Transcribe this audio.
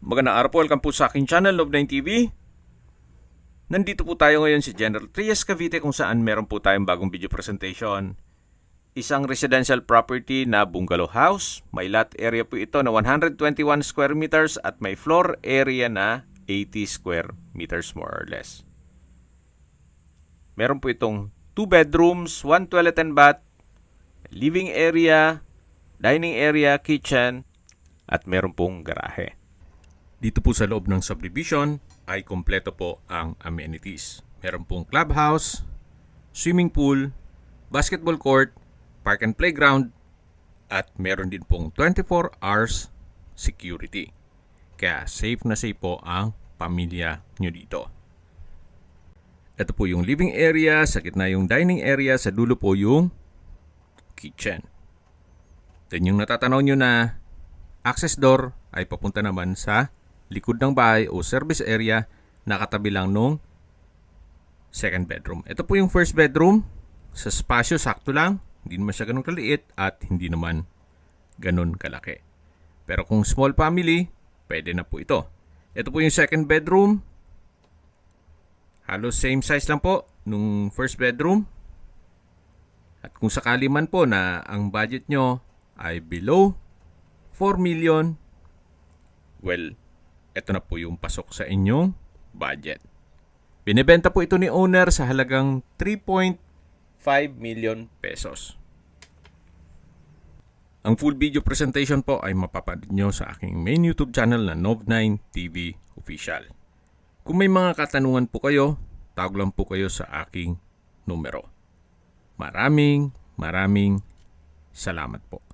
Magandang araw po, welcome po sa aking channel, Love9 TV. Nandito po tayo ngayon sa General Trias, Cavite kung saan meron po tayong bagong video presentation. Isang residential property na bungalow house. May lot area po ito na 121 square meters at may floor area na 80 square meters more or less. Meron po itong 2 bedrooms, 1 toilet and bath, living area, dining area, kitchen, at meron pong garahe. Dito po sa loob ng subdivision ay kompleto po ang amenities. Meron pong clubhouse, swimming pool, basketball court, park and playground, at meron din pong 24 hours security. Kaya safe na safe po ang pamilya nyo dito. Ito po yung living area, sa gitna yung dining area, sa dulo po yung kitchen. Then yung natatanaw nyo na access door ay papunta naman sa likod ng bahay o service area na katabi lang nung second bedroom. Ito po yung first bedroom. Sa spasyo, sakto lang. Hindi naman siya ganun kaliit at hindi naman ganun kalaki. Pero kung small family, pwede na po ito. Ito po yung second bedroom. Halos same size lang po nung first bedroom. At kung sakali man po na ang budget nyo ay below 4 million, well, ito na po yung pasok sa inyong budget. Binibenta po ito ni owner sa halagang 3.5 million pesos. Ang full video presentation po ay mapapanood nyo sa aking main YouTube channel na Love9 TV Official. Kung may mga katanungan po kayo, tawag lang po kayo sa aking numero. Maraming salamat po.